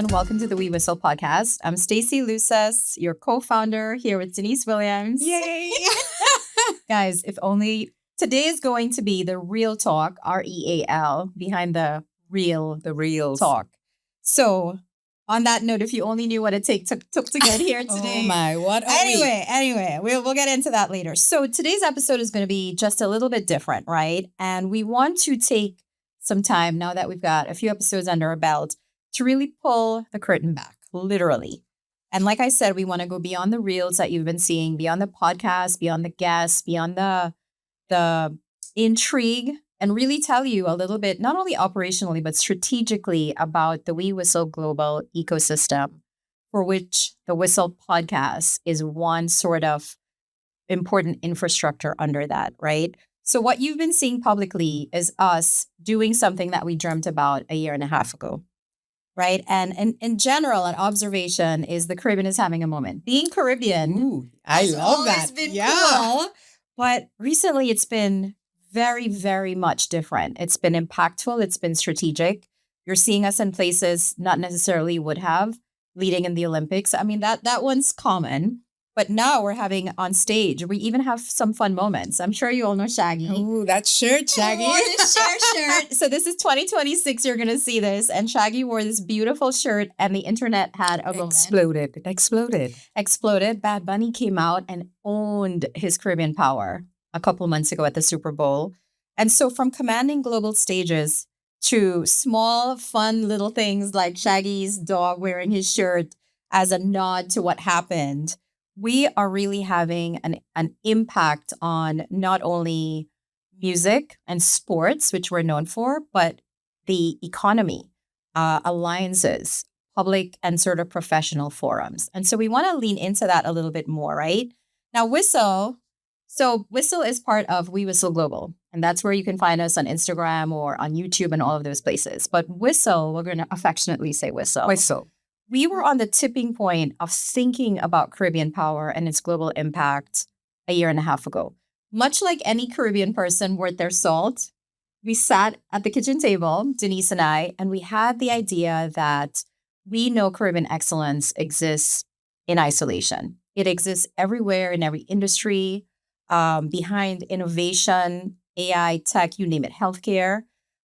everyone. Welcome to the We Whistle podcast. I'm Stacey Luces, your co-founder, here with Denise Williams. Yay! Guys, if only today is going to be the real talk, REAL, behind the real talk. So, on that note, if you only knew what it took to get here today. Oh my, what a week. Anyway, we'll get into that later. So, today's episode is going to be just a little bit different, right? And we want to take some time, now that we've got a few episodes under our belt, to really pull the curtain back, literally. And like I said, we want to go beyond the reels that you've been seeing, beyond the podcast, beyond the guests, beyond the intrigue, and really tell you a little bit, not only operationally, but strategically about the We Whistle global ecosystem, for which the Whistle podcast is one sort of important infrastructure under that, right? So what you've been seeing publicly is us doing something that we dreamt about a year and a half ago. Right. And in general, an observation is the Caribbean is having a moment. Being Caribbean, Ooh, I love that. It's been cool. But recently it's been very, very much different. It's been impactful. It's been strategic. You're seeing us in places not necessarily would have, leading in the Olympics. I mean, that one's common. But now we're having on stage, we even have some fun moments. I'm sure you all know Shaggy. Ooh, that shirt, Shaggy. Wore this shirt. So this is 2026. You're going to see this. And Shaggy wore this beautiful shirt and the internet had a moment. Exploded. Bad Bunny came out and owned his Caribbean power a couple months ago at the Super Bowl. And so from commanding global stages to small, fun little things like Shaggy's dog wearing his shirt as a nod to what happened, we are really having an impact on not only music and sports, which we're known for, but the economy, alliances, public and sort of professional forums. And so we want to lean into that a little bit more, right? Now, Whistle is part of We Whistle Global, and that's where you can find us on Instagram or on YouTube and all of those places. But Whistle, we're going to affectionately say Whistle. We were on the tipping point of thinking about Caribbean power and its global impact a year and a half ago. Much like any Caribbean person worth their salt, we sat at the kitchen table, Denise and I, and we had the idea that we know Caribbean excellence exists in isolation. It exists everywhere in every industry, behind innovation, AI, tech, you name it, healthcare.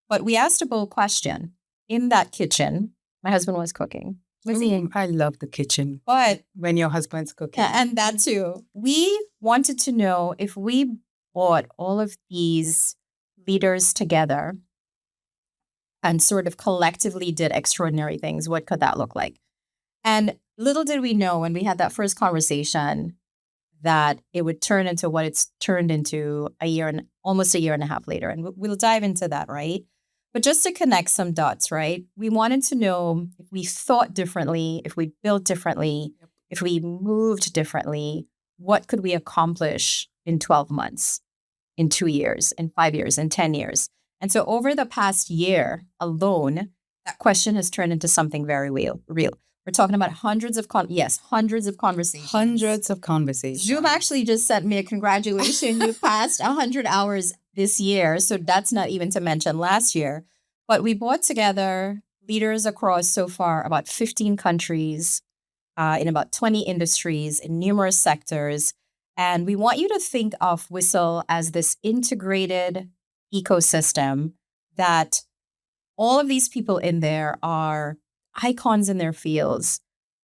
But we asked a bold question. In that kitchen, my husband was cooking. I love the kitchen. But when your husband's cooking. And that too. We wanted to know if we brought all of these leaders together and sort of collectively did extraordinary things, what could that look like? And little did we know when we had that first conversation that it would turn into what it's turned into almost a year and a half later. And we'll dive into that, right? But just to connect some dots, right? We wanted to know if we thought differently, if we built differently, if we moved differently, what could we accomplish in 12 months, in 2 years, in 5 years, in 10 years? And so over the past year alone, that question has turned into something very real. We're talking about hundreds of conversations. Hundreds of conversations. Zoom actually just sent me a congratulations. You passed 100 hours this year. So that's not even to mention last year. But we brought together leaders across so far about 15 countries, in about 20 industries, in numerous sectors. And we want you to think of Whistle as this integrated ecosystem that all of these people in there are icons in their fields.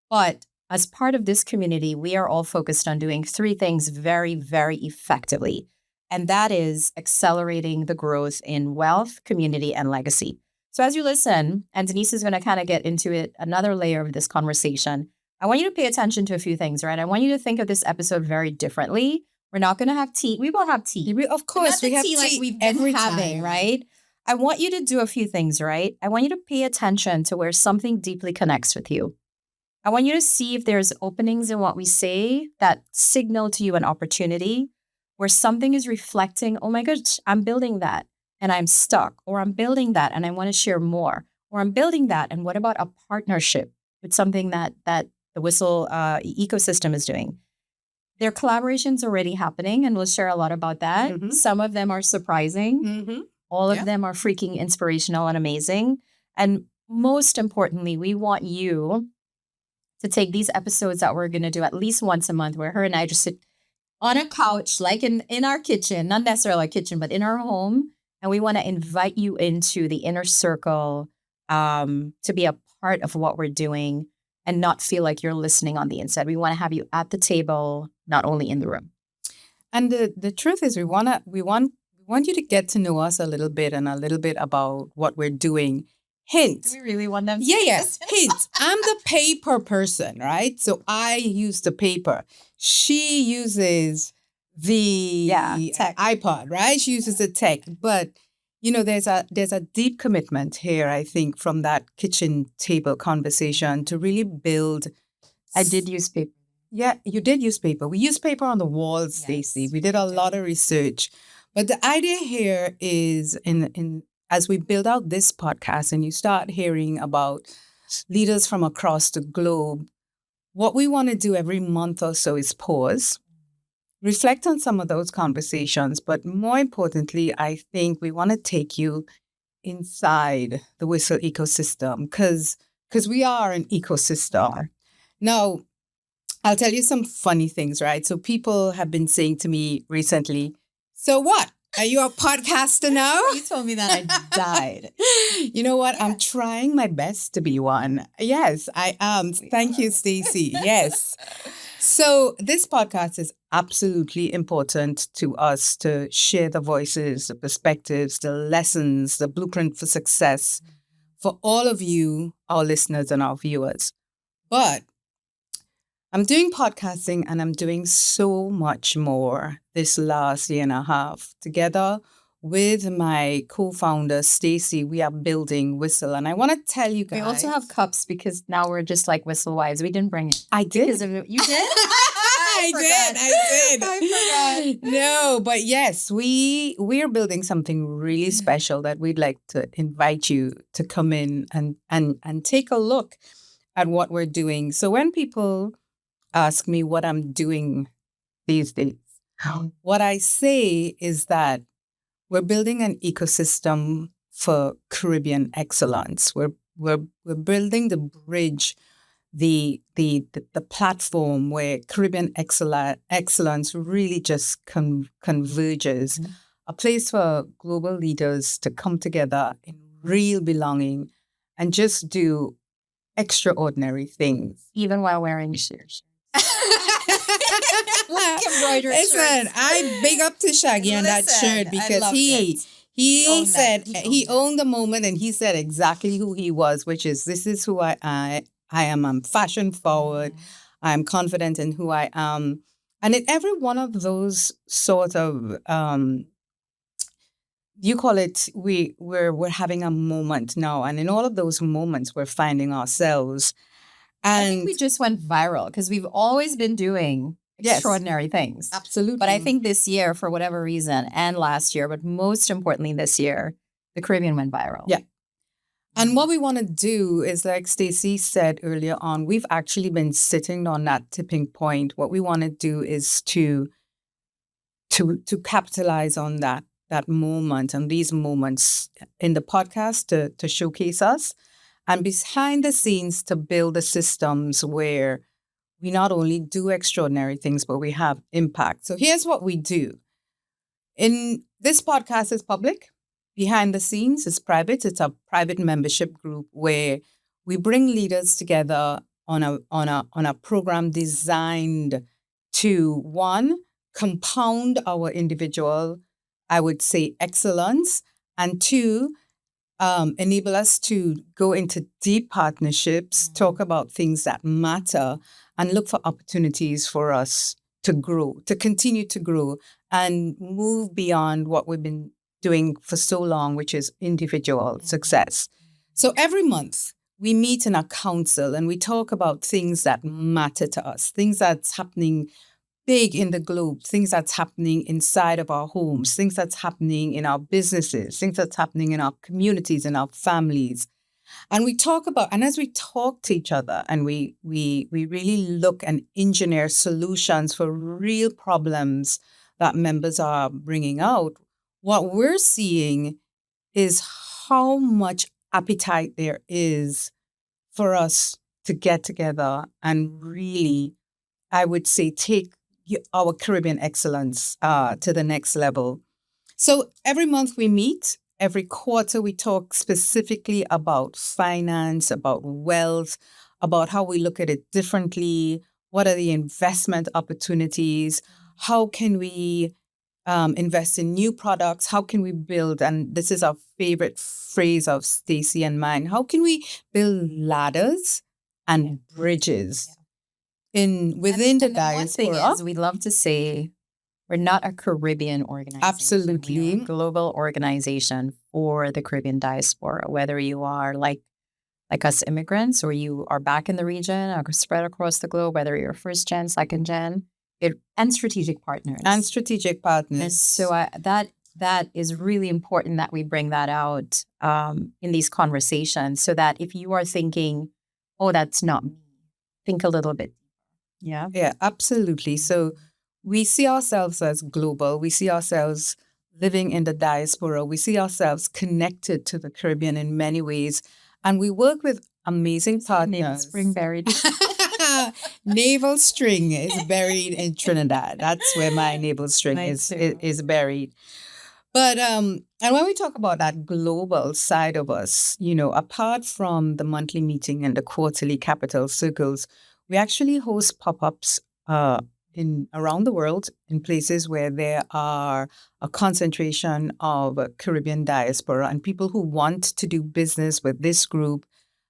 But as part of this community, we are all focused on doing three things very, very effectively. And that is accelerating the growth in wealth, community, and legacy. So as you listen, and Denise is going to kind of get into it, another layer of this conversation, I want you to pay attention to a few things, right? I want you to think of this episode very differently. We're not going to have tea. We will have tea. Of course, we have tea like we've every been having, time. right? I want you to do a few things, right? I want you to pay attention to where something deeply connects with you. I want you to see if there's openings in what we say that signal to you an opportunity where something is reflecting, oh my gosh, I'm building that and I'm stuck, or I'm building that and I want to share more, or I'm building that. And what about a partnership with something that the Whistle ecosystem is doing? There are collaborations already happening, and we'll share a lot about that. Mm-hmm. Some of them are surprising. Mm-hmm. All of them are freaking inspirational and amazing. And most importantly, we want you to take these episodes that we're going to do at least once a month, where her and I just sit on a couch, like in our kitchen, not necessarily our kitchen, but in our home. And we want to invite you into the inner circle, to be a part of what we're doing and not feel like you're listening on the inside. We want to have you at the table, not only in the room. And the truth is, we want you to get to know us a little bit and a little bit about what we're doing. Hint. Do we really want them to Yes. Hint. I'm the paper person, right? So I use the paper. She uses the tech. iPod, right? She uses the tech. But there's a deep commitment here, I think, from that kitchen table conversation to really build. I did use paper. Yeah, you did use paper. We used paper on the walls, Stacey. We did a lot of research. But the idea here is in as we build out this podcast and you start hearing about leaders from across the globe, what we want to do every month or so is pause, reflect on some of those conversations. But more importantly, I think we want to take you inside the Whistle ecosystem because we are an ecosystem. Now, I'll tell you some funny things, right? So people have been saying to me recently, so what? Are you a podcaster now? You told me that I died. You know what? I'm trying my best to be one. Yes, I am. Thank you, Stacey. Yes. So this podcast is absolutely important to us to share the voices, the perspectives, the lessons, the blueprint for success for all of you, our listeners and our viewers. But I'm doing podcasting and I'm doing so much more this last year and a half. Together with my co-founder, Stacey, we are building Whistle. And I want to tell you guys. We also have cups because now we're just like Whistle Wives. We didn't bring it. I did. You did? I did. I forgot. No, but yes, we're building something really special that we'd like to invite you to come in and take a look at what we're doing. So when people ask me what I'm doing these days, what I say is that we're building an ecosystem for Caribbean excellence. We're building the bridge, the platform where Caribbean excellence really just converges. Mm-hmm. A place for global leaders to come together in real belonging and just do extraordinary things. Even while wearing shirts. Embroidered Listen, I big up to Shaggy on that shirt because he said he owned the moment and he said exactly who he was, which is this is who I am. I'm fashion forward. Mm-hmm. I'm confident in who I am. And in every one of those sort of you call it we're having a moment now. And in all of those moments we're finding ourselves. And I think we just went viral because we've always been doing extraordinary things. Absolutely. But I think this year, for whatever reason, and last year, but most importantly this year, the Caribbean went viral. Yeah. And what we want to do is, like Stacey said earlier on, we've actually been sitting on that tipping point. What we want to do is to capitalize on that moment and these moments in the podcast to showcase us. And behind the scenes to build the systems where we not only do extraordinary things, but we have impact. So here's what we do. This podcast is public. Behind the scenes is private. It's a private membership group where we bring leaders together on a program designed to, one, compound our individual, I would say, excellence, and two, enable us to go into deep partnerships, talk about things that matter, and look for opportunities for us to grow, to continue to grow, and move beyond what we've been doing for so long, which is individual success. So every month, we meet in a council and we talk about things that matter to us, things that's happening big in the globe, things that's happening inside of our homes, things that's happening in our businesses, things that's happening in our communities, in our families. And we talk about, and as we talk to each other and we really look and engineer solutions for real problems that members are bringing out, what we're seeing is how much appetite there is for us to get together and really, I would say, take our Caribbean excellence to the next level. So every month we meet, every quarter we talk specifically about finance, about wealth, about how we look at it differently. What are the investment opportunities? How can we invest in new products? How can we build? And this is our favorite phrase of Stacey and mine. How can we build ladders and bridges within the One thing diaspora? is, we love to say we're not a Caribbean organization. Absolutely. We are a global organization for the Caribbean diaspora, whether you are like us immigrants or you are back in the region or spread across the globe, whether you're first gen, second gen, and strategic partners. And strategic partners. And so that is really important that we bring that out in these conversations so that if you are thinking, oh, that's not me, think a little bit. Yeah. Yeah, absolutely. So we see ourselves as global. We see ourselves living in the diaspora. We see ourselves connected to the Caribbean in many ways. And we work with amazing partners. Navel string buried. Navel string is buried in Trinidad. That's where my navel string is buried. But and when we talk about that global side of us, apart from the monthly meeting and the quarterly capital circles, we actually host pop-ups in around the world in places where there are a concentration of Caribbean diaspora and people who want to do business with this group,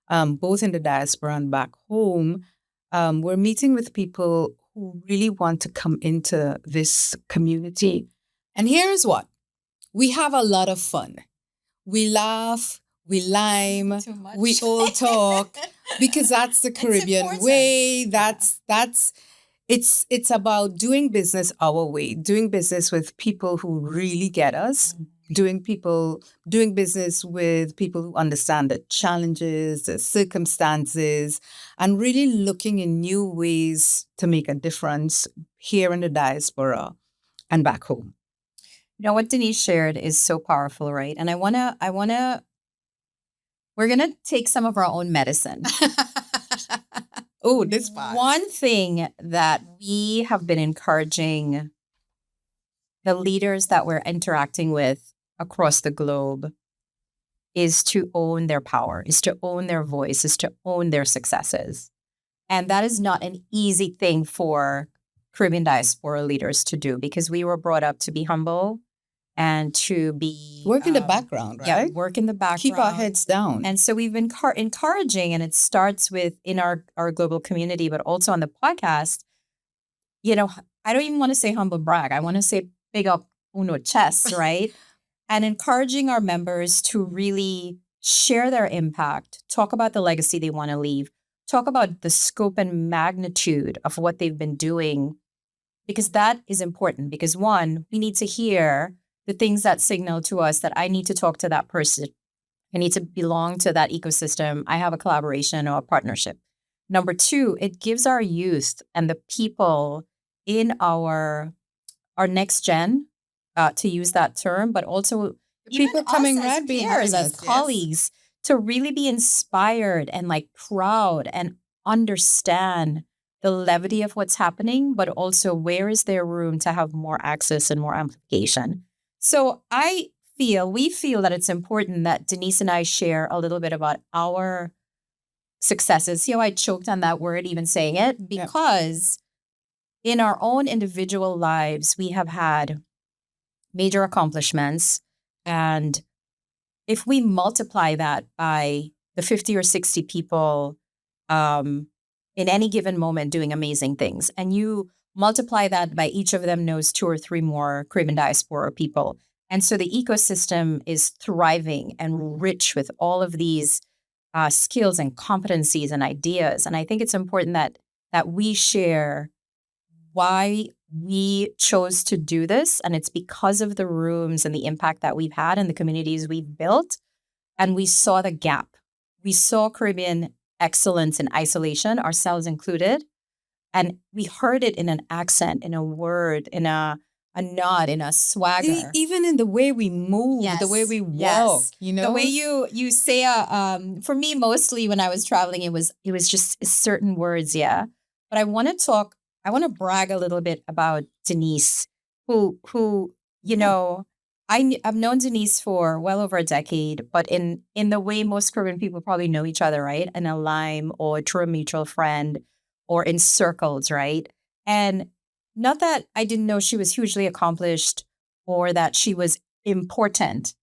both in the diaspora and back home. We're meeting with people who really want to come into this community. And here's what. We have a lot of fun. We laugh, we lime, we all talk because that's the Caribbean way. It's about doing business our way, doing business with people who really get us, doing business with people who understand the challenges, the circumstances, and really looking in new ways to make a difference here in the diaspora and back home. What Denise shared is so powerful, right? And we're going to take some of our own medicine. Oh, this part. One thing that we have been encouraging the leaders that we're interacting with across the globe is to own their power, is to own their voice, is to own their successes. And that is not an easy thing for Caribbean diaspora leaders to do because we were brought up to be humble and to be work in the background, right? Yeah, work in the background. Keep our heads down. And so we've been encouraging, and it starts with in our global community, but also on the podcast. I don't even want to say humble brag. I want to say big up uno chest, right? And encouraging our members to really share their impact, talk about the legacy they want to leave, talk about the scope and magnitude of what they've been doing, because that is important. Because one, we need to hear the things that signal to us that I need to talk to that person. I need to belong to that ecosystem. I have a collaboration or a partnership. Number two, it gives our youth and the people in our next gen, to use that term, but also people coming as right peers, as colleagues, to really be inspired and proud and understand the levity of what's happening, but also where is there room to have more access and more amplification. So we feel that it's important that Denise and I share a little bit about our successes. See how I choked on that word, even saying it? Because in our own individual lives, we have had major accomplishments. And if we multiply that by the 50 or 60 people in any given moment doing amazing things, and you multiply that by each of them knows 2 or 3 more Caribbean diaspora people. And so the ecosystem is thriving and rich with all of these skills and competencies and ideas. And I think it's important that we share why we chose to do this. And it's because of the rooms and the impact that we've had in the communities we've built. And we saw the gap. We saw Caribbean excellence in isolation, ourselves included. And we heard it in an accent, in a word, in a a nod and a swagger. Even in the way we move, the way we walk, The way you say for me mostly when I was traveling it was just certain words, yeah. But I want to brag a little bit about Denise who I've known Denise for well over a decade, but in the way most Caribbean people probably know each other, right? In a Lime or through a mutual friend or in circles, right? And not that I didn't know she was hugely accomplished or that she was important,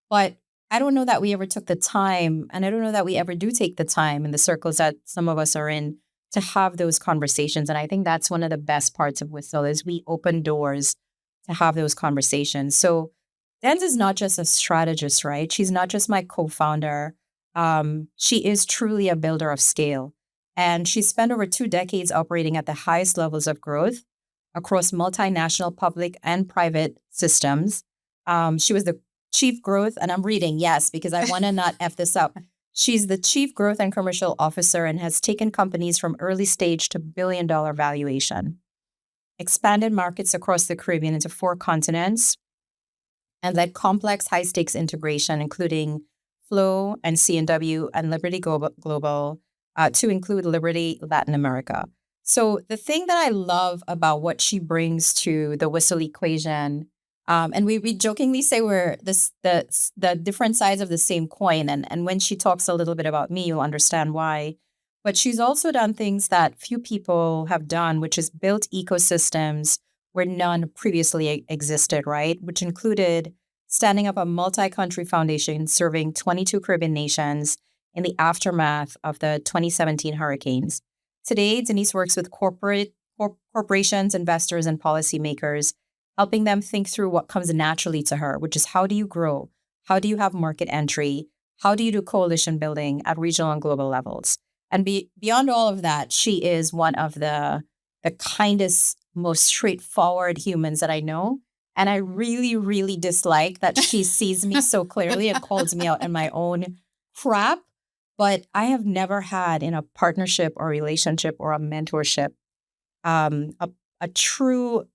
but I don't know that we ever took the time, and I don't know that we ever do take the time in the circles that some of us are in to have those conversations. And I think that's one of the best parts of Whistle is we open doors to have those conversations. So Denz is not just a strategist, right? She's not just my co-founder. She is truly a builder of scale. And she spent over 2 decades operating at the highest levels of growth across multinational public and private systems. She was the chief growth, and I'm reading, yes, because I want to not F this up. She's the chief growth and commercial officer and has taken companies from early stage to billion-dollar valuation, expanded markets across the Caribbean into 4 continents, and led complex high-stakes integration, including Flow and C&W and Liberty Global to include Liberty Latin America. So the thing that I love about what she brings to the Whistle equation, and we jokingly say we're the different sides of the same coin, and when she talks a little bit about me, you'll understand why. But she's also done things that few people have done, which is built ecosystems where none previously existed, right? Which included standing up a multi-country foundation serving 22 Caribbean nations in the aftermath of the 2017 hurricanes. Today, Denise works with corporations, investors, and policymakers, helping them think through what comes naturally to her, which is how do you grow? How do you have market entry? How do you do coalition building at regional and global levels? And beyond all of that, she is one of the kindest, most straightforward humans that I know. And I really, really dislike that she sees me so clearly and calls me out in my own crap. But I have never had in a partnership or relationship or a mentorship a true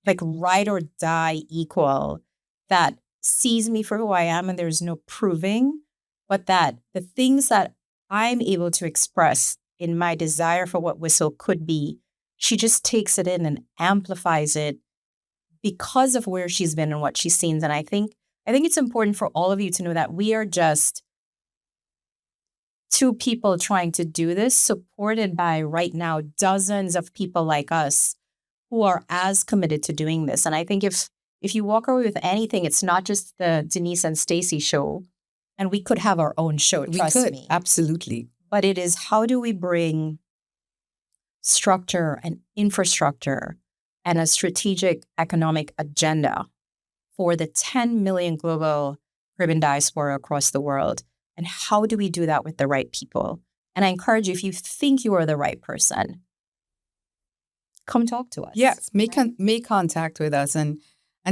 like ride or die equal that sees me for who I am and there's no proving, but that the things that I'm able to express in my desire for what Whistle could be, she just takes it in and amplifies it because of where she's been and what she's seen. And I think it's important for all of you to know that we are just 2 people trying to do this, supported by right now dozens of people like us who are as committed to doing this. And I think if you walk away with anything, it's not just the Denise and Stacey show, and we could have our own show, trust me. Absolutely. But it is how do we bring structure and infrastructure and a strategic economic agenda for the 10 million global Caribbean diaspora across the world? And how do we do that with the right people? And I encourage you, if you think you are the right person, come talk to us. Yes, make contact with us. And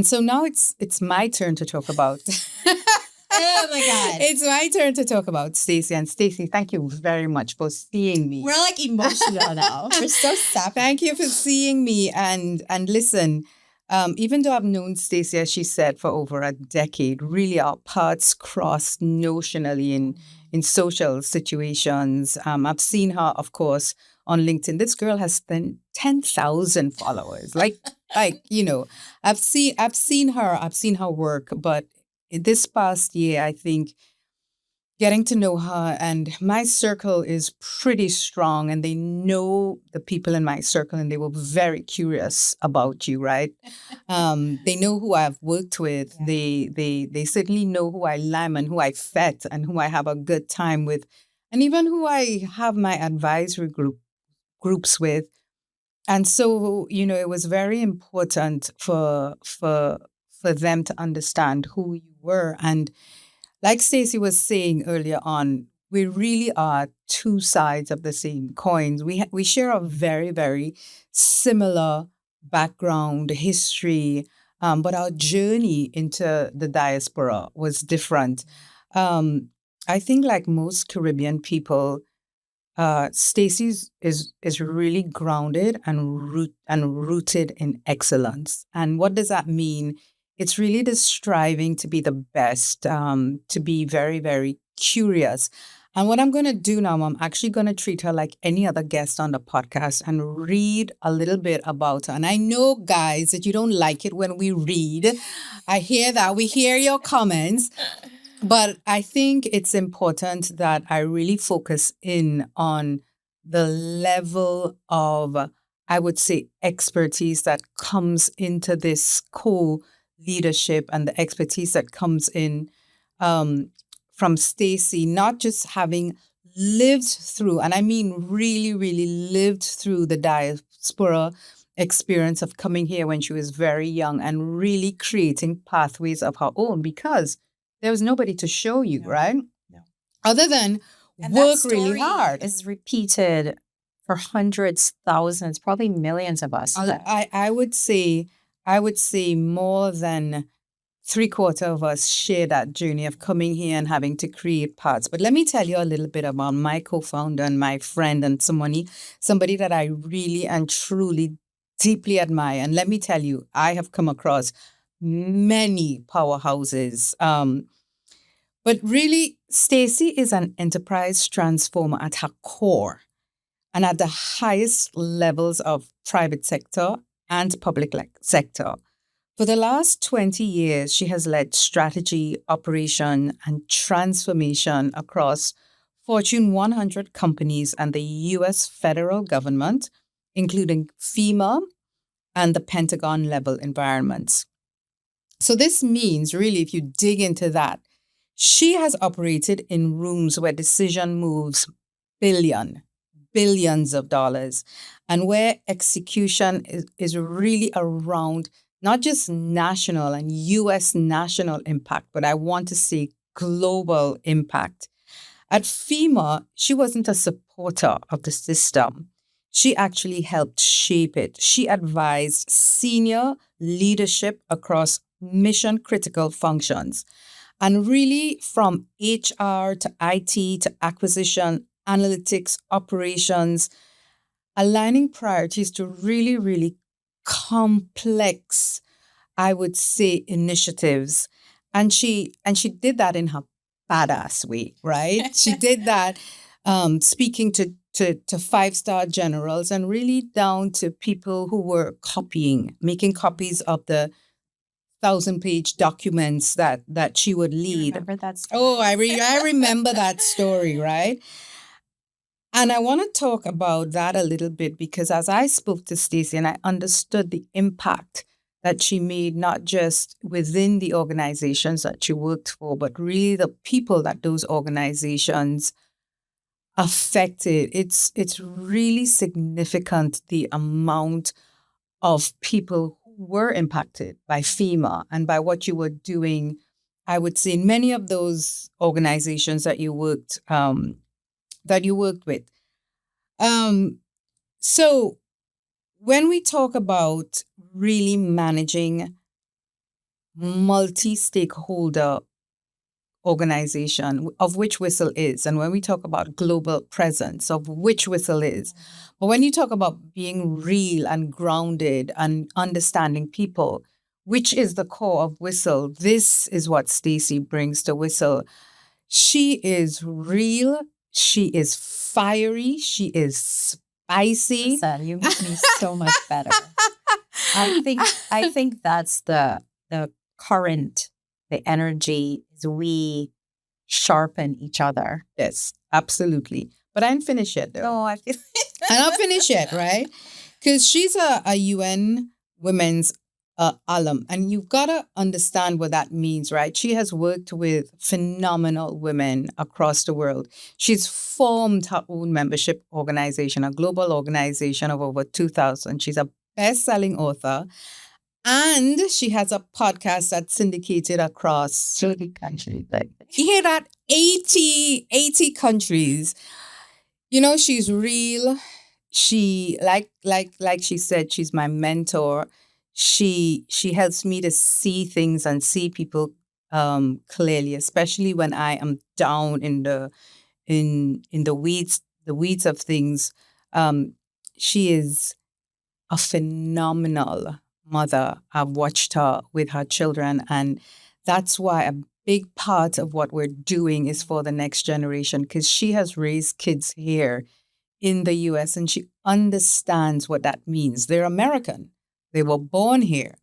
so now it's my turn to talk about. Oh my God. It's my turn to talk about Stacey. And Stacey, thank you very much for seeing me. We're like emotional now. We're so sappy. Thank you for seeing me. And listen, even though I've known Stacey, as she said, for over a decade, really our paths crossed notionally in social situations. I've seen her, of course, on LinkedIn. This girl has 10,000 followers. I've seen her work, but this past year, I think getting to know her, and my circle is pretty strong, and they know the people in my circle, and they were very curious about you, right? They know who I've worked with. Yeah. They certainly know who I am and who I fed and who I have a good time with, and even who I have my advisory groups with. And so, it was very important for them to understand who you were. And like Stacey was saying earlier on, we really are 2 sides of the same coins. We share a very, very similar background, history, but our journey into the diaspora was different. I think like most Caribbean people, Stacey's is really grounded and rooted in excellence. And what does that mean? It's really the striving to be the best, to be very, very curious. And what I'm going to do now, I'm actually going to treat her like any other guest on the podcast and read a little bit about her. And I know, guys, that you don't like it when we read. I hear that. We hear your comments. But I think it's important that I really focus in on the level of, I would say, expertise that comes into this co-leadership and the expertise that comes in from Stacey, not just having lived through, and I mean really, really lived through the diaspora experience of coming here when she was very young and really creating pathways of her own because there was nobody to show you, right? No. Other than And work that really story hard. is repeated for hundreds, thousands, probably millions of us. I would say more than 3/4 of us share that journey of coming here and having to create paths. But let me tell you a little bit about my co-founder and my friend and somebody that I really and truly deeply admire. And let me tell you, I have come across many powerhouses. But really, Stacey is an enterprise transformer at her core and at the highest levels of private sector and public sector. For the last 20 years, she has led strategy, operation, and transformation across Fortune 100 companies and the US federal government, including FEMA and the Pentagon level environments. So this means, really, if you dig into that, she has operated in rooms where decision moves billions of dollars, and where execution is really around not just national and US national impact, but I want to say global impact. At FEMA, she wasn't a supporter of the system. She actually helped shape it. She advised senior leadership across mission critical functions. And really, from HR to IT to acquisition, analytics, operations, aligning priorities to really, really complex, I would say, initiatives. And she did that in her badass way, right? She did that speaking to five-star generals and really down to people who were making copies of the 1,000-page documents that she would lead. You remember that story? Oh, I remember that story, right? And I want to talk about that a little bit because as I spoke to Stacey and I understood the impact that she made, not just within the organizations that she worked for, but really the people that those organizations affected. It's really significant the amount of people who were impacted by FEMA and by what you were doing. I would say in many of those organizations that you worked with. So when we talk about really managing multi-stakeholder organization, of which Whistle is, and when we talk about global presence, of which Whistle is, but when you talk about being real and grounded and understanding people, which is the core of Whistle, this is what Stacey brings to Whistle. She is real. She is fiery. She is spicy. Listen, you make me so much better. I think that's the current, the energy is we sharpen each other. Yes, absolutely. But I didn't finish yet, though. No, I feel And I'll finish yet, right? Because she's a UN Women's alum, and you've got to understand what that means, right? She has worked with phenomenal women across the world. She's formed her own membership organization, a global organization of over 2,000. She's a best-selling author, and she has a podcast that's syndicated across 30 countries. Like, you hear that? 80 countries. You know, she's real. She like she said, she's my mentor. She helps me to see things and see people clearly, especially when I am down in the weeds the weeds of things, she is a phenomenal mother. I've watched her with her children, and that's why a big part of what we're doing is for the next generation, because she has raised kids here in the US and she understands what that means. They're American. They were born here,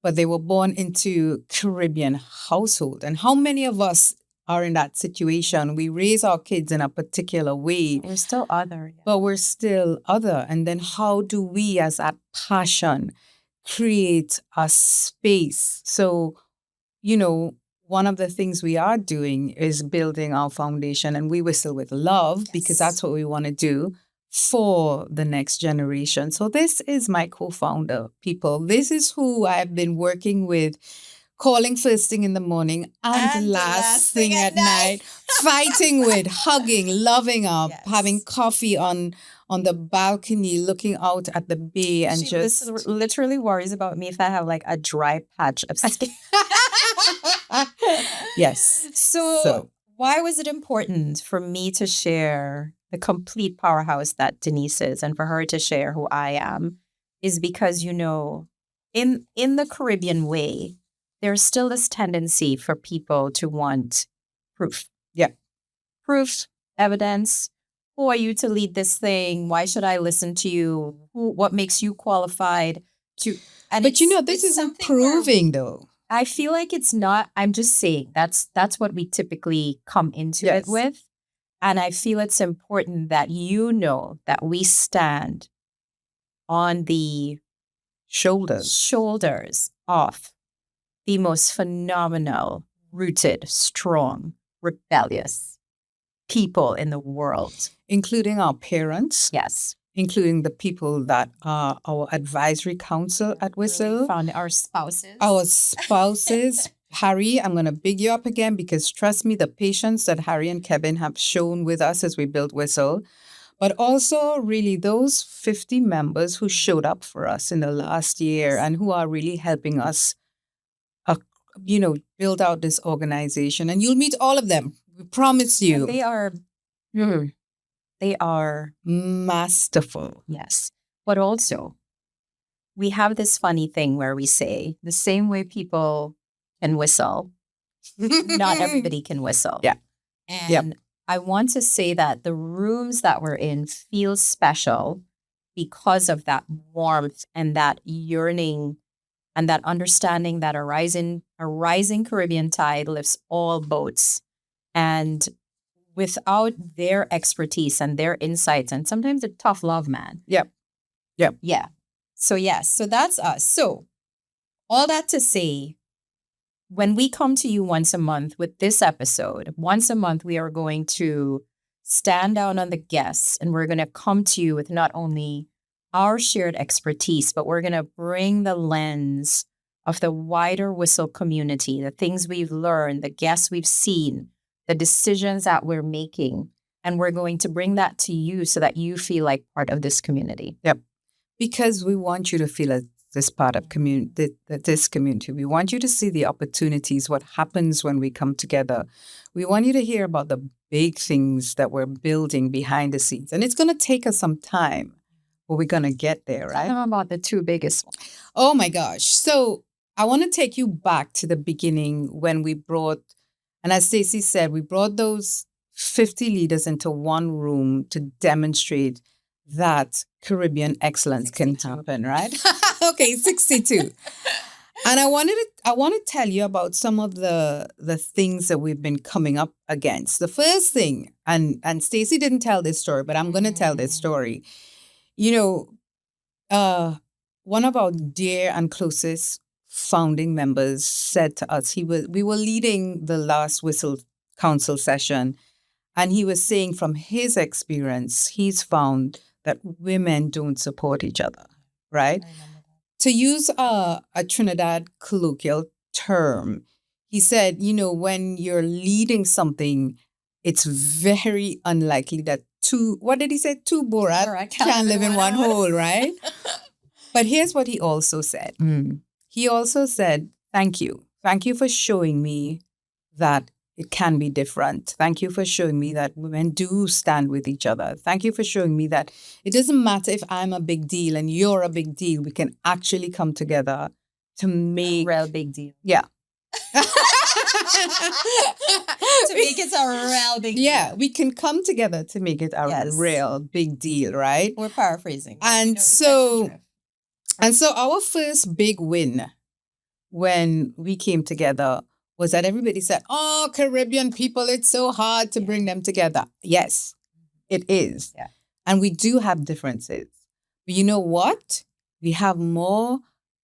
but they were born into Caribbean household. And how many of us are in that situation? We raise our kids in a particular way. We're still other. Yeah. But we're still other. And then how do we, as that passion, create a space? So, one of the things we are doing is building our foundation, and we whistle with love because that's what we want to do for the next generation. So this is my co-founder, people. This is who I've been working with, calling first thing in the morning and last thing at night, fighting with, hugging, loving up, having coffee on the balcony, looking out at the bay, and she literally worries about me if I have like a dry patch of skin. Yes. So why was it important for me to share the complete powerhouse that Denise is, and for her to share who I am? Is because, in the Caribbean way, there's still this tendency for people to want proof. Yeah. Proof, evidence. Who are you to lead this thing? Why should I listen to you? What makes you qualified to? And but this isn't proving, though. I feel like it's not. I'm just saying that's what we typically come into it with. And I feel it's important that that we stand on the shoulders of the most phenomenal, rooted, strong, rebellious people in the world. Including our parents. Yes. Including the people that are our advisory council at Whistle. Found our spouses. Harry, I'm going to big you up again because trust me, the patience that Harry and Kevin have shown with us as we built Whistle, but also really those 50 members who showed up for us in the last year and who are really helping us, build out this organization. And you'll meet all of them. We promise you. And they are masterful. Yes. But also, we have this funny thing where we say the same way people can whistle, not everybody can whistle. Yeah. And I want to say that the rooms that we're in feel special because of that warmth and that yearning and that understanding that a rising Caribbean tide lifts all boats. And without their expertise and their insights, and sometimes a tough love, man. Yep. Yeah. So that's us. So all that to say, when we come to you once a month with this episode, once a month we are going to stand down on the guests and we're going to come to you with not only our shared expertise, but we're going to bring the lens of the wider Whistle community, the things we've learned, the guests we've seen, the decisions that we're making, and we're going to bring that to you so that you feel like part of this community. Yep. Because we want you to feel this part of this community. We want you to see the opportunities, what happens when we come together. We want you to hear about the big things that we're building behind the scenes. And it's going to take us some time, but we're going to get there, right? Tell them about the two biggest ones. Oh, my gosh. So I want to take you back to the beginning when we brought, and as Stacey said, we brought those 50 leaders into one room to demonstrate that Caribbean excellence 62. Can happen, right? Okay, 62. And I want to tell you about some of the things that we've been coming up against. The first thing, and Stacey didn't tell this story, but I'm going to tell this story. One of our dear and closest founding members said to us, we were leading the last Whistle Council session, and he was saying from his experience, he's found that women don't support each other, right? To use a Trinidad colloquial term, he said, when you're leading something, it's very unlikely that two Borat can live in one hole, right? But here's what he also said. He also said, thank you. Thank you for showing me that it can be different. Thank you for showing me that women do stand with each other. Thank you for showing me that it doesn't matter if I'm a big deal and you're a big deal. We can actually come together to make Real big deal. yeah. To make it a real big Yeah, deal. we can come together to make it a Yes. real big deal, right? We're paraphrasing. And so our first big win when we came together was that everybody said, oh, Caribbean people, it's so hard to bring them together. Yes, it is. Yeah. And we do have differences. But you know what? We have more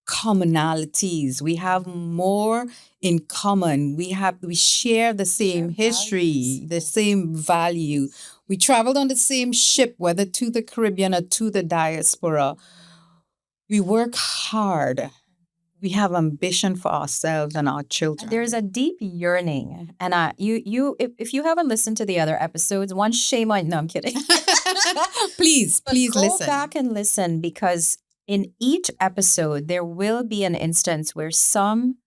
commonalities. We have more in common. We share the same history, the same value. We traveled on the same ship, whether to the Caribbean or to the diaspora. We work hard. We have ambition for ourselves and our children. There's a deep yearning, and if you haven't listened to the other episodes, one shame on. No, I'm kidding. please But go listen. back and listen, because in each episode there will be an instance where some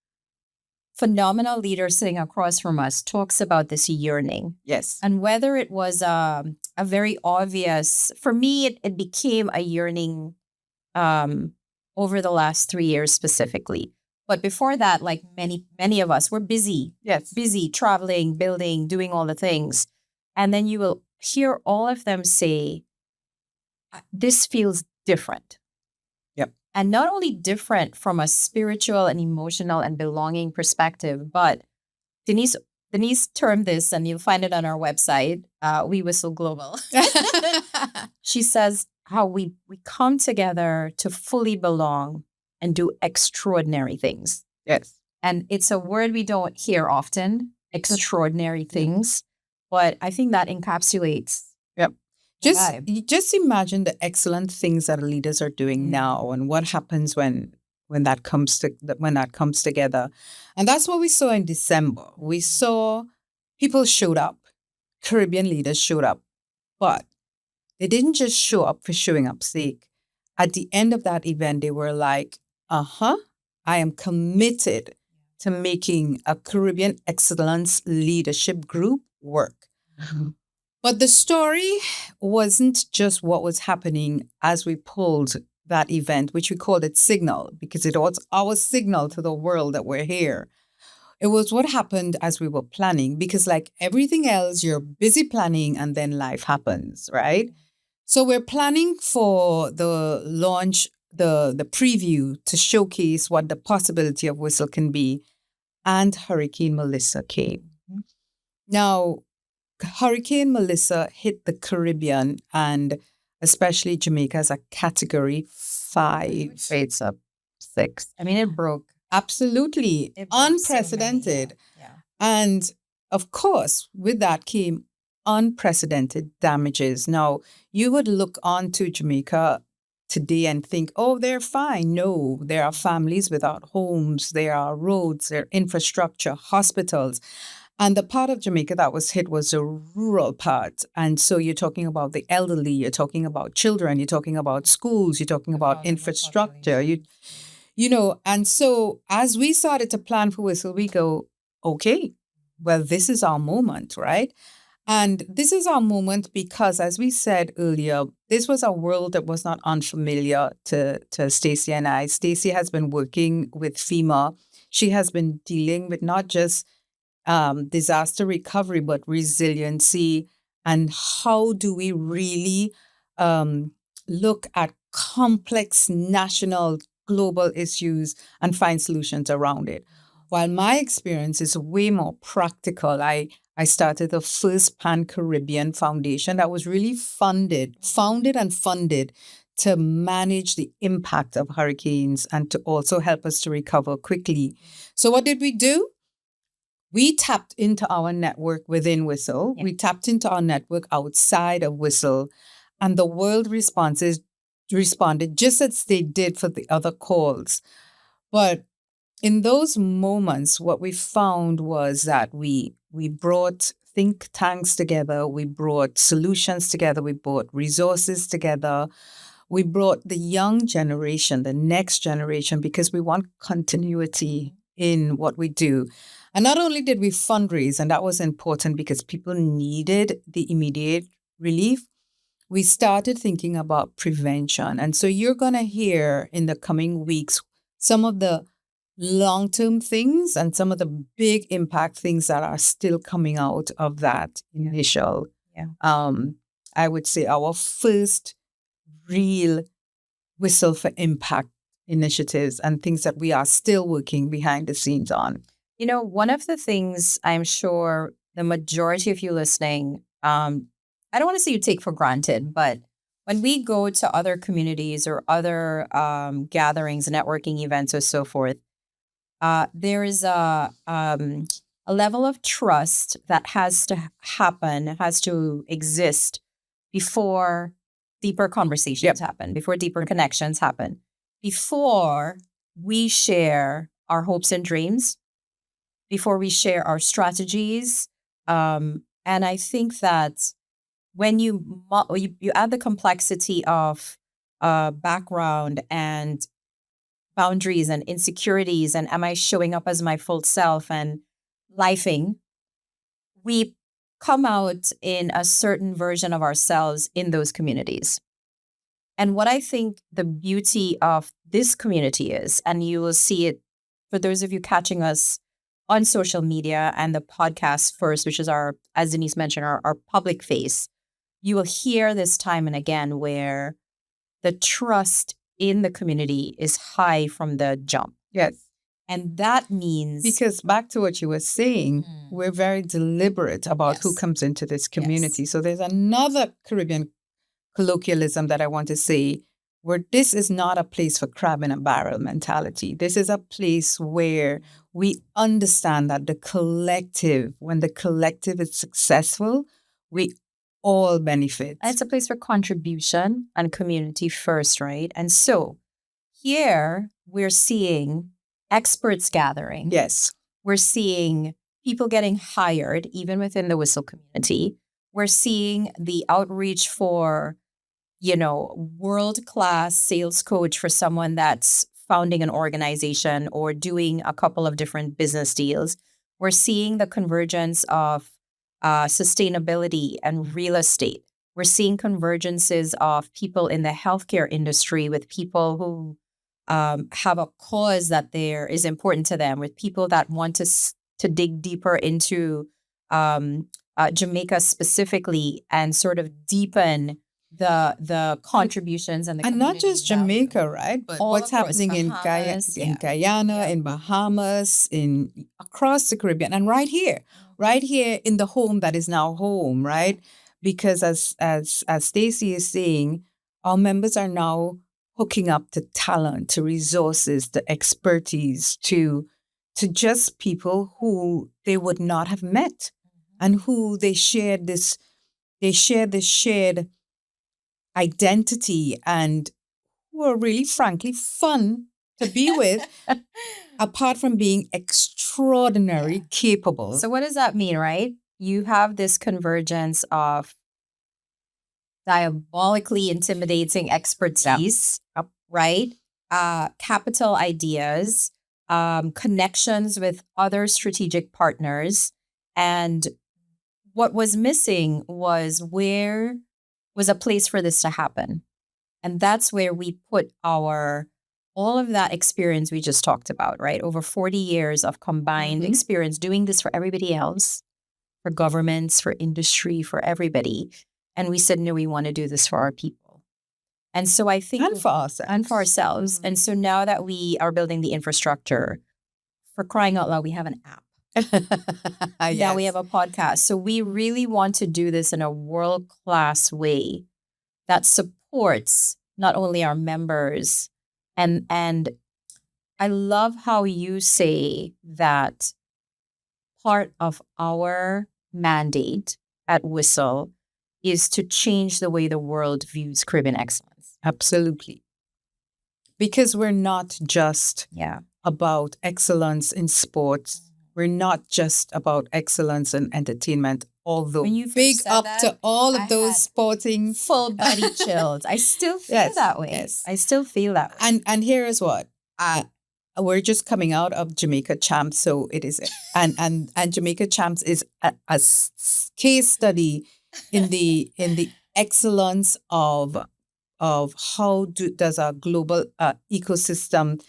phenomenal leader sitting across from us talks about this yearning. Yes. And whether it was a very obvious, for me, it became a yearning over the last 3 years specifically. But before that, like many of us, we're busy. Yes. Busy traveling, building, doing all the things. And then you will hear all of them say, this feels different. Yep. And not only different from a spiritual and emotional and belonging perspective, but Denise termed this, and you'll find it on our website, We Whistle Global. She says how we come together to fully belong and do extraordinary things. Yes. And it's a word we don't hear often, extraordinary things. But I think that encapsulates. Yep. Just imagine the excellent things that leaders are doing now, and what happens when that comes together. And that's what we saw in December. We saw people showed up, Caribbean leaders showed up, but they didn't just show up for showing up's sake. At the end of that event, they were like, I am committed to making a Caribbean excellence leadership group work. Mm-hmm. But the story wasn't just what was happening as we pulled that event, which we called it Signal, because it was our signal to the world that we're here. It was what happened as we were planning, because like everything else, you're busy planning and then life happens, right? So we're planning for the launch, the preview to showcase what the possibility of Whistle can be. And Hurricane Melissa came. Mm-hmm. Now, Hurricane Melissa hit the Caribbean and especially Jamaica as a category 5. It's a 6. I mean, it broke. Absolutely. It broke unprecedented. So many, yeah. And of course, with that came unprecedented damages. Now, you would look onto Jamaica today and think, oh, they're fine. No, there are families without homes. There are roads, there are infrastructure, hospitals. And the part of Jamaica that was hit was the rural part. And so you're talking about the elderly, you're talking about children, you're talking about schools, you're talking about infrastructure, you know. And so as we started to plan for Whistle, we go, okay, well, this is our moment, right? And this is our moment because, as we said earlier, this was a world that was not unfamiliar to Stacey and I. Stacey has been working with FEMA. She has been dealing with not just disaster recovery, but resiliency. And how do we really look at complex national, global issues and find solutions around it? While my experience is way more practical, I started the first Pan-Caribbean Foundation that was really founded and funded to manage the impact of hurricanes and to also help us to recover quickly. So what did we do? We tapped into our network within Whistle. Yeah. We tapped into our network outside of Whistle. And the world responded just as they did for the other calls. But in those moments, what we found was that we brought think tanks together, we brought solutions together, we brought resources together, we brought the young generation, the next generation, because we want continuity in what we do. And not only did we fundraise, and that was important because people needed the immediate relief, we started thinking about prevention. And so you're going to hear in the coming weeks some of the long-term things and some of the big impact things that are still coming out of that initial, I would say, our first real whistle for impact initiatives and things that we are still working behind the scenes on. You know, one of the things I'm sure the majority of you listening, I don't want to say you take for granted, but when we go to other communities or other gatherings, networking events, or so forth, there is a level of trust that has to happen, has to exist before deeper conversations happen, before deeper connections happen, before we share our hopes and dreams, before we share our strategies. And I think that when you add the complexity of background and boundaries and insecurities and am I showing up as my full self and lifing, we come out in a certain version of ourselves in those communities. And what I think the beauty of this community is, and you will see it for those of you catching us on social media and the podcast first, which is our, as Denise mentioned, our public face, you will hear this time and again where the trust in the community is high from the jump. Yes. And that means... Because back to what you were saying, we're very deliberate about who comes into this community. Yes. So there's another Caribbean colloquialism that I want to say, where this is not a place for crab in a barrel mentality. This is a place where we understand that the collective, when the collective is successful, we all benefit. And it's a place for contribution and community first, right? And so here we're seeing experts gathering. Yes. We're seeing people getting hired, even within the Whistle community. We're seeing the outreach for, world-class sales coach for someone that's founding an organization or doing a couple of different business deals. We're seeing the convergence of sustainability and real estate. We're seeing convergences of people in the healthcare industry with people who have a cause that there is important to them, with people that want to dig deeper into Jamaica specifically and sort of deepen the contributions and the and not just Jamaica, value. right? But all what's across happening in Bahamas, Guyana, in Bahamas, in across the Caribbean, and right here in the home that is now home, right? Because as Stacey is saying, our members are now hooking up to talent, to resources, to expertise, to just people who they would not have met, and who they share this shared identity, and who are really, frankly, fun to be with, apart from being extraordinarily capable. So what does that mean, right? You have this convergence of diabolically intimidating expertise, right? Capital ideas, connections with other strategic partners. And what was missing was a place for this to happen. And that's where we put all of that experience we just talked about, right? Over 40 years of combined experience doing this for everybody else, for governments, for industry, for everybody. And we said, no, we want to do this for our people. And so I think... And for ourselves. And so now that we are building the infrastructure, for crying out loud, we have an app. Now we have a podcast. So we really want to do this in a world-class way that supports not only our members, and I love how you say that part of our mandate at Whistle is to change the way the world views Caribbean excellence. Absolutely. Because we're not just about excellence in sports. We're not just about excellence in entertainment, although big up to all of those sporting... Full body chills. I still feel that way. Yes. I still feel that way. And here is what. we're just coming out of Jamaica Champs, so it is, and Jamaica Champs is a case study in the excellence of how does a global ecosystem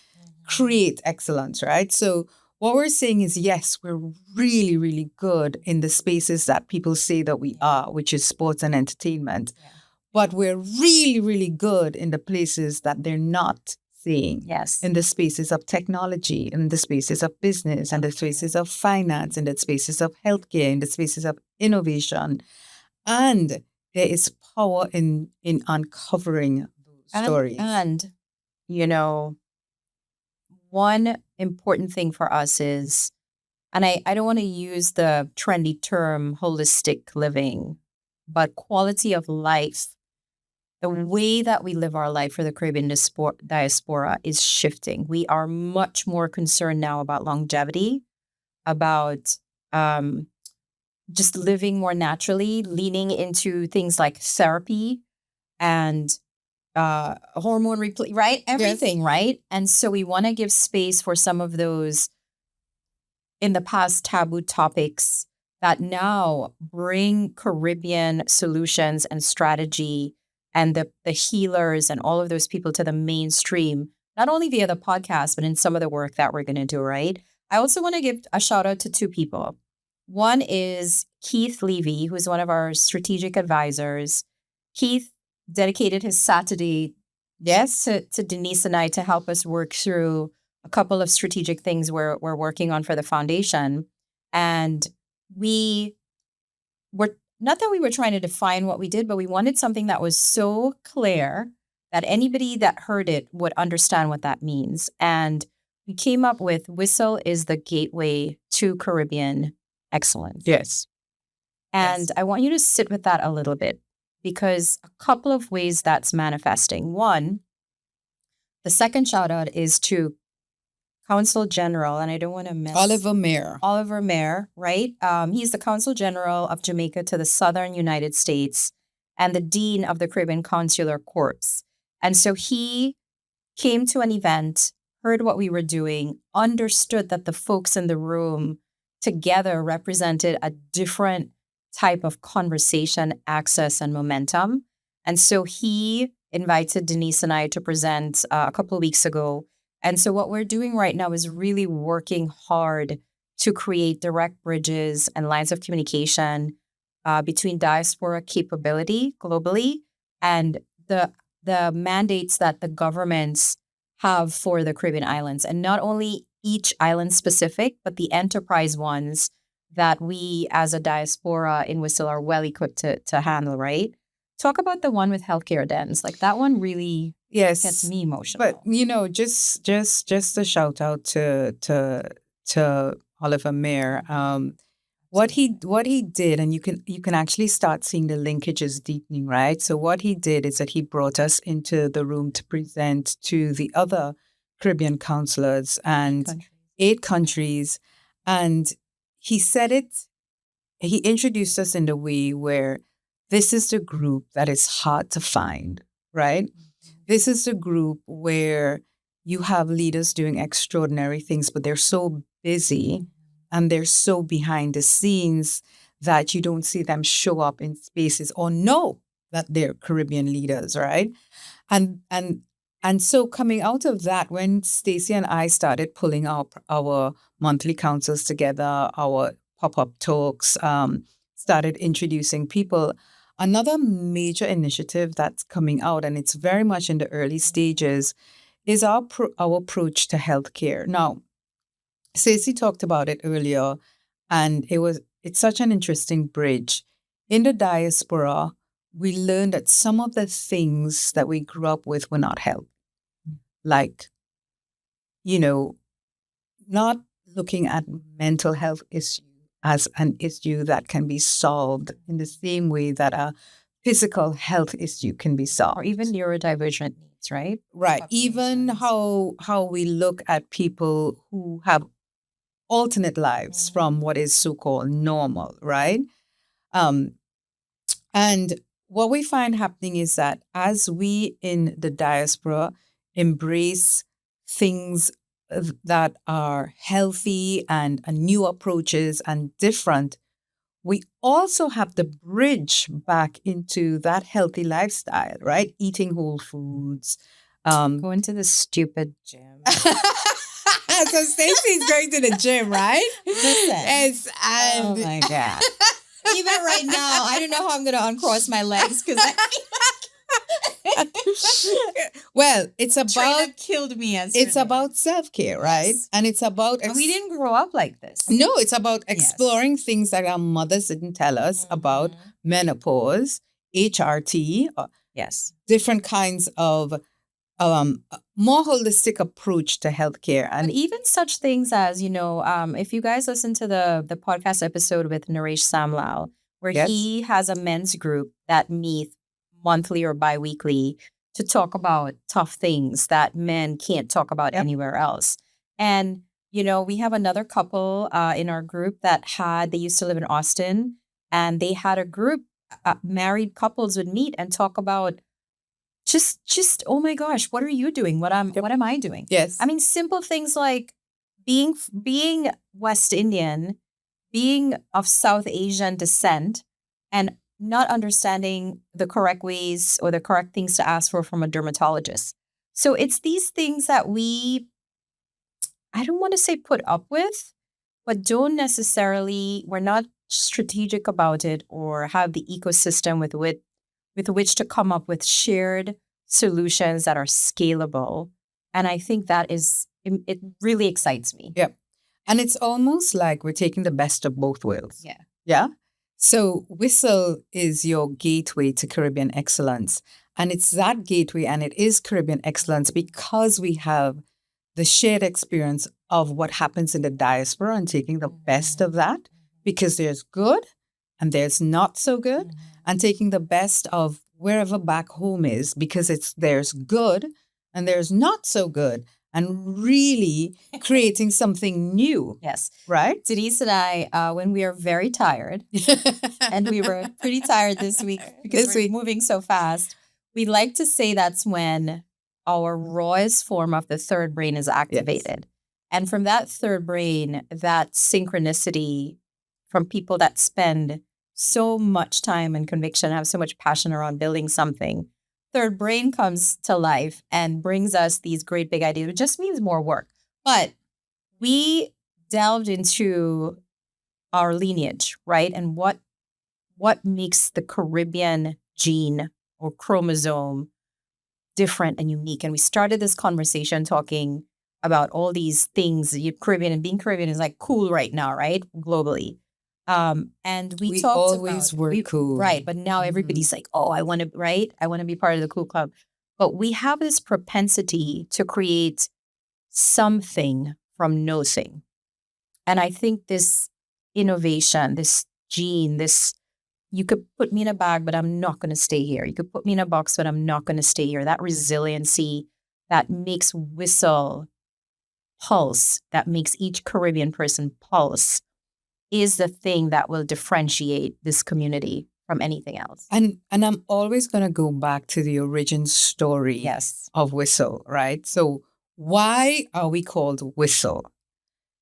create excellence, right? So what we're saying is, yes, we're really, really good in the spaces that people say that we are, which is sports and entertainment. Yeah. But we're really, really good in the places that they're not seeing. Yes. In the spaces of technology, in the spaces of business, in the spaces of finance, in the spaces of healthcare, in the spaces of innovation. And there is power in uncovering those stories. And, you know, one important thing for us is, and I don't want to use the trendy term holistic living, but quality of life. The way that we live our life for the Caribbean diaspora is shifting. We are much more concerned now about longevity, about just living more naturally, leaning into things like therapy and hormone replay, right? Everything, right? And so we want to give space for some of those in the past taboo topics that now bring Caribbean solutions and strategy and the healers and all of those people to the mainstream, not only via the podcast, but in some of the work that we're going to do, right? I also want to give a shout out to two people. One is Keith Levy, who's one of our strategic advisors. Keith dedicated his Saturday, to Denise and I to help us work through a couple of strategic things we're working on for the foundation. And we were, not that we were trying to define what we did, but we wanted something that was so clear that anybody that heard it would understand what that means. And we came up with Whistle is the gateway to Caribbean excellence. Yes. And I want you to sit with that a little bit, because a couple of ways that's manifesting. One, the second shout out is to Consul General, and I don't want to miss Oliver Mayer, right? He's the Consul General of Jamaica to the Southern United States and the Dean of the Caribbean Consular Corps. And so he came to an event, heard what we were doing, understood that the folks in the room together represented a different type of conversation, access, and momentum. And so he invited Denise and I to present a couple of weeks ago. And so what we're doing right now is really working hard to create direct bridges and lines of communication between diaspora capability globally and the mandates that the governments have for the Caribbean islands, and not only each island specific, but the enterprise ones that we as a diaspora in Whistle are well equipped to handle, right? Talk about the one with healthcare dens. Like that one really gets me emotional. But just a shout out to Oliver Mayer. What he did, and you can actually start seeing the linkages deepening, right? So what he did is that he brought us into the room to present to the other Caribbean counselors and 8 countries, and he said it. He introduced us in the way where this is the group that is hard to find, right? Mm-hmm. This is the group where you have leaders doing extraordinary things, but they're so busy and they're so behind the scenes that you don't see them show up in spaces or know that they're Caribbean leaders, right? And so coming out of that, when Stacey and I started pulling our monthly councils together, our pop-up talks, started introducing people, another major initiative that's coming out, and it's very much in the early stages, is our approach to healthcare. Now, Stacey talked about it earlier, and it's such an interesting bridge. In the diaspora, we learned that some of the things that we grew up with were not healthy. Like, not looking at mental health issue as an issue that can be solved in the same way that a physical health issue can be solved. Or even neurodivergent needs, right? Right. Even how we look at people who have alternate lives from what is so-called normal, right? And what we find happening is that as we in the diaspora embrace things that are healthy and new approaches and different, we also have the bridge back into that healthy lifestyle, right? Eating whole foods. Going to the stupid gym. So Stacey's going to the gym, right? Listen. Yes, Oh and my God. Even right now, I don't know how I'm going to uncross my legs because well, it's trainer about killed me yesterday. it's about self-care, right? Yes. And it's about And we didn't grow up like this. no, it's about Yes. exploring things that our mothers didn't tell us about menopause, HRT, Yes. different kinds of more holistic approach to healthcare. And And even such things as, if you guys listen to the podcast episode with Naresh Samlal, where Yes. he has a men's group that meet monthly or biweekly to talk about tough things that men can't talk about Yep. anywhere else. And, we have another couple in our group they used to live in Austin, and they had a group, married couples would meet and talk about just oh my gosh, what are you doing? What am I doing? yes, I mean, simple things like being West Indian, being of South Asian descent, and not understanding the correct ways or the correct things to ask for from a dermatologist. So it's these things that I don't want to say put up with, but we're not strategic about it or have the ecosystem with which to come up with shared solutions that are scalable. And I think it really excites me. Yep. And it's almost like we're taking the best of both worlds. Yeah. Yeah. So Whistle is your gateway to Caribbean excellence. And it's that gateway, and it is Caribbean excellence because we have the shared experience of what happens in the diaspora and taking the best of that, because there's good and there's not so good, and taking the best of wherever back home is, because there's good and there's not so good, and really creating something new. Yes. Right? Denise and I, when we are very tired, and we were pretty tired this week because we're moving so fast, we like to say that's when our rawest form of the third brain is activated. Yes. And from that third brain, that synchronicity from people that spend so much time and conviction, have so much passion around building something, third brain comes to life and brings us these great big ideas. It just means more work. But we delved into our lineage, right? And what makes the Caribbean gene or chromosome different and unique. And we started this conversation talking about all these things. Caribbean, and being Caribbean is like cool right now, right? Globally. And we talked always about, were cool. Right. But now everybody's like, oh, I want to be part of the cool club. But we have this propensity to create something from nothing. And I think this innovation, this gene, you could put me in a bag, but I'm not going to stay here. You could put me in a box, but I'm not going to stay here. That resiliency that makes Whistle pulse, that makes each Caribbean person pulse, is the thing that will differentiate this community from anything else. And I'm always going to go back to the origin story Yes. of Whistle, right? So why are we called Whistle?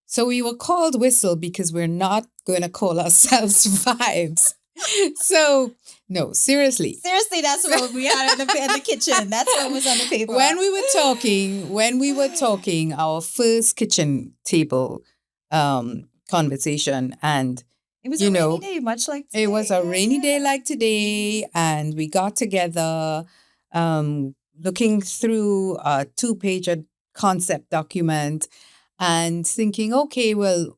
So we were called Whistle because we're not going to call ourselves Vibes. So, no, seriously. Seriously, that's what we had in the kitchen. That's what was on the paper. When we were talking, our first kitchen table conversation, and it was a rainy day, much like today. It was a rainy day like today, and we got together looking through a 2-page concept document and thinking, okay, well,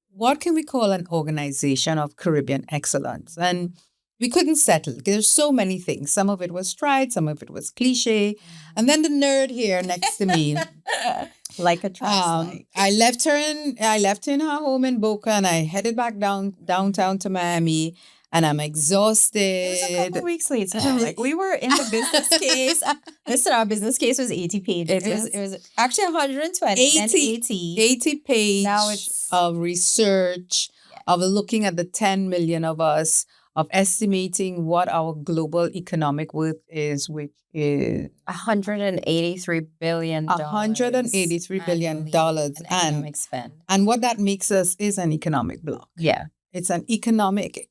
what can we call an organization of Caribbean excellence? And we couldn't settle. There's so many things. Some of it was tried, some of it was cliche. And then the nerd here next to me, like a trash I left her in her home in Boca, and I headed back downtown to Miami. And I'm exhausted. It was a couple weeks later. Like, we were in the business case. Listen, our business case was 80 pages. It was actually 120 and 80 pages now it's of research, of looking at the 10 million of us, of estimating what our global economic worth is, which is $183 billion. $183 billion. annually in economic spend. And what that makes us is an economic bloc. Yeah. It's an economic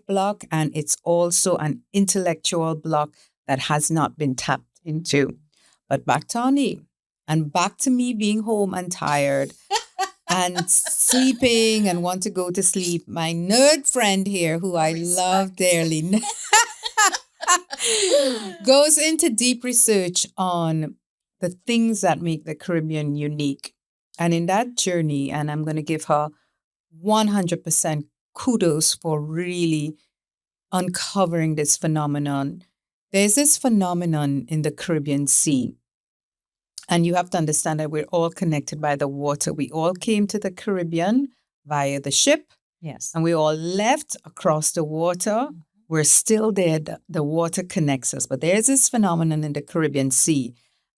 bloc, and it's also an intellectual bloc that has not been tapped into. But back to our name, and back to me being home and tired and sleeping and want to go to sleep. My nerd friend here, who I love dearly, goes into deep research on the things that make the Caribbean unique. And in that journey, and I'm going to give her 100% kudos for really uncovering this phenomenon. There's this phenomenon in the Caribbean Sea. And you have to understand that we're all connected by the water. We all came to the Caribbean via the ship. Yes. And we all left across the water. We're still there. The water connects us. But there's this phenomenon in the Caribbean Sea.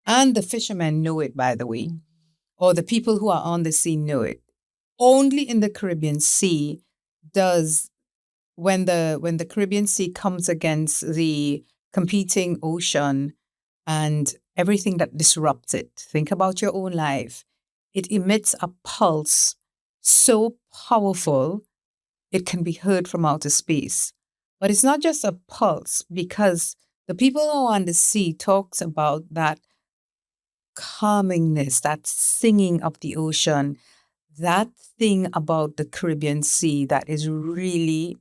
And the fishermen know it, by the way. Or the people who are on the sea know it. Only in the Caribbean Sea does, when the Caribbean Sea comes against the competing ocean and everything that disrupts it, think about your own life, it emits a pulse so powerful it can be heard from outer space. But it's not just a pulse, because the people who are on the sea talks about that calmingness, that singing of the ocean, that thing about the Caribbean Sea that is really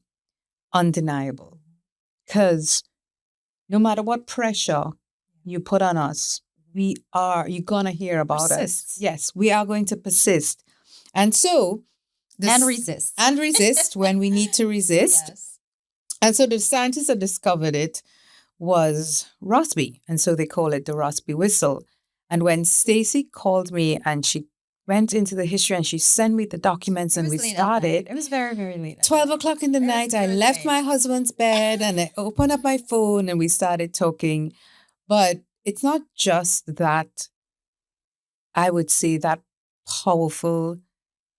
undeniable. Because no matter what pressure you put on us, you're going to hear about us. Yes, we are going to persist. And so... and resist. And resist when we need to resist. Yes. And so the scientists that discovered it was Rossby. And so they call it the Rossby whistle. And when Stacey called me and she went into the history and she sent me the documents and we started. It was very, very late. 12 o'clock in the night, I left my husband's bed and I opened up my phone and we started talking. But it's not just that, I would say, that powerful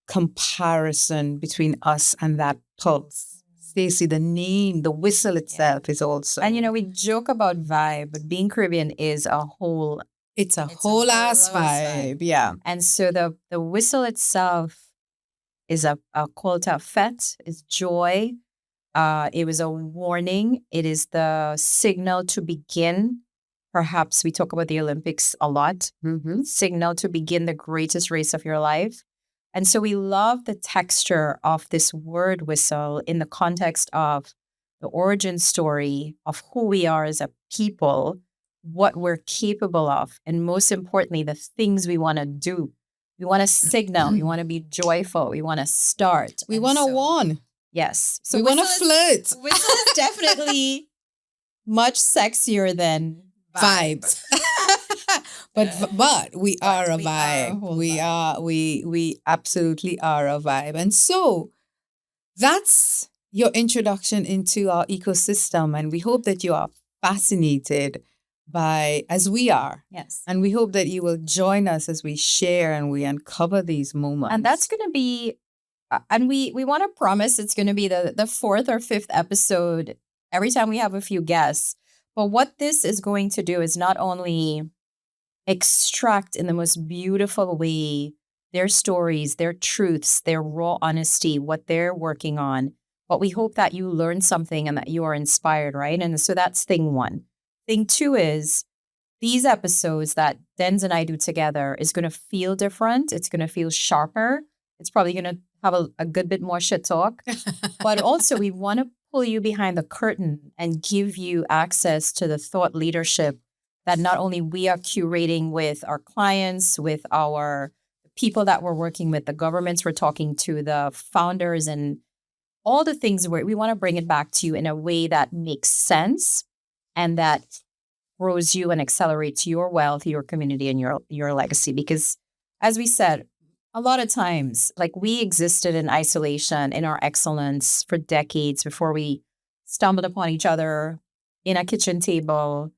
comparison between us and that pulse. Stacey, the name, the whistle itself is also. And, we joke about vibe, but being Caribbean is a whole... It's a whole ass vibe. Yeah. And so the whistle itself is a call to fete, is joy. It was a warning. It is the signal to begin. Perhaps we talk about the Olympics a lot. Mm-hmm. Signal to begin the greatest race of your life. And so we love the texture of this word whistle in the context of the origin story of who we are as a people, what we're capable of, and most importantly, the things we want to do. We want to signal. We want to be joyful. We want to start. We want to warn. Yes. So we want to flirt. Whistle is definitely much sexier than vibes. But we are a vibe. We absolutely are a vibe. And so that's your introduction into our ecosystem. And we hope that you are fascinated by, as we are. Yes. And we hope that you will join us as we share and we uncover these moments. And that's going to be, and we want to promise it's going to be the fourth or fifth episode every time we have a few guests. But what this is going to do is not only extract in the most beautiful way their stories, their truths, their raw honesty, what they're working on, but we hope that you learn something and that you are inspired, right? And so that's thing one. Thing two is these episodes that Denz and I do together is going to feel different. It's going to feel sharper. It's probably going to have a good bit more shit talk. But also we want to pull you behind the curtain and give you access to the thought leadership that not only we are curating with our clients, with our people that we're working with, the governments we're talking to, the founders, and all the things where we want to bring it back to you in a way that makes sense and that grows you and accelerates your wealth, your community, and your legacy. Because as we said, a lot of times, like we existed in isolation in our excellence for decades before we stumbled upon each other in a kitchen table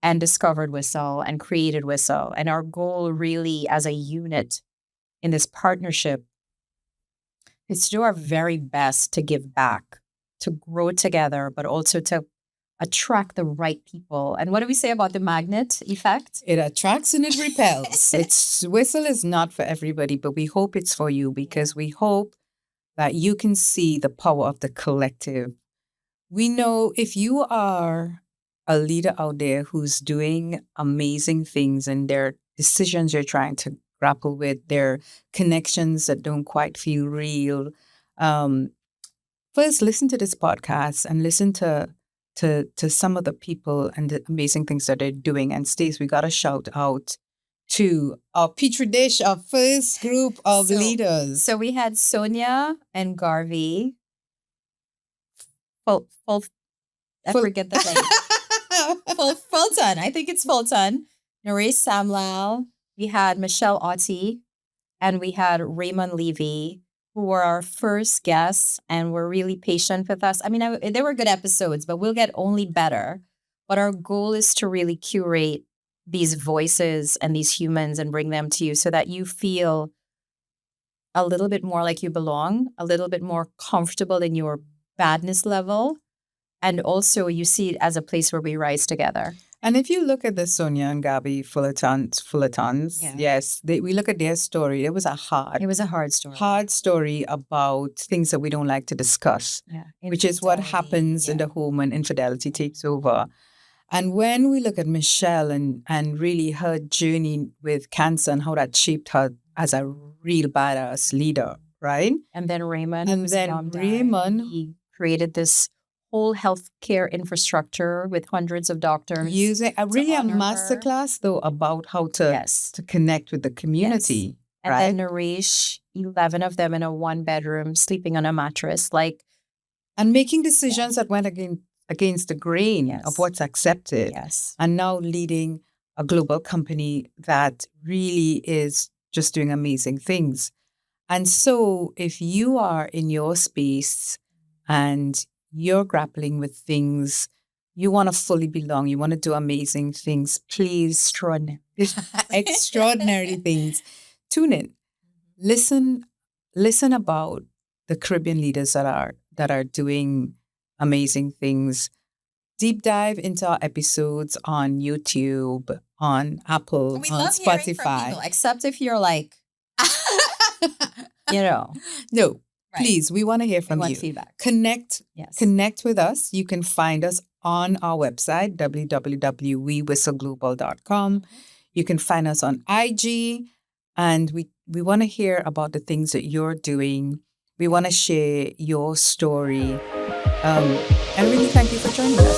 and discovered Whistle and created Whistle. And our goal really as a unit in this partnership is to do our very best to give back to grow together, but also to attract the right people. And what do we say about the magnet effect? It attracts and it repels. Whistle is not for everybody, but we hope it's for you because we hope that you can see the power of the collective. We know if you are a leader out there who's doing amazing things and their decisions you're trying to grapple with, their connections that don't quite feel real, first listen to this podcast and listen to some of the people and the amazing things that they're doing. And Stace, we got to shout out to our petri dish, our first group of leaders. So we had Sonia and Garvey. I forget the name. Fulton. I think it's Fulton. Naresh Samlal. We had Michelle Otti. And we had Raymond Levy, who were our first guests and were really patient with us. I mean, they were good episodes, but we'll get only better. But our goal is to really curate these voices and these humans and bring them to you so that you feel a little bit more like you belong, a little bit more comfortable in your badness level. And also you see it as a place where we rise together. And if you look at the Sonia and Gabby Fullertons, yes, we look at their story. It was a hard story. Hard story about things that we don't like to discuss, which is what happens in the home when infidelity takes over. And when we look at Michelle and really her journey with cancer and how that shaped her as a real badass leader, right? And then Raymond. He created this whole healthcare infrastructure with hundreds of doctors. Using a masterclass, though, about how to connect with the community. Yes. And then Naresh, 11 of them in a 1-bedroom, sleeping on a mattress. And making decisions that went against the grain of what's accepted. Yes. And now leading a global company that really is just doing amazing things. And so if you are in your space and you're grappling with things, you want to fully belong, you want to do amazing things, please, extraordinary things, tune in. Listen about the Caribbean leaders that are doing amazing things. Deep dive into our episodes on YouTube, on Apple, on Spotify. Except if you're No. Please, we want to hear from you. Feedback. Connect with us. You can find us on our website, www.wewhistleglobal.com. You can find us on IG, and we want to hear about the things that you're doing. We want to share your story. And really thank you for joining us.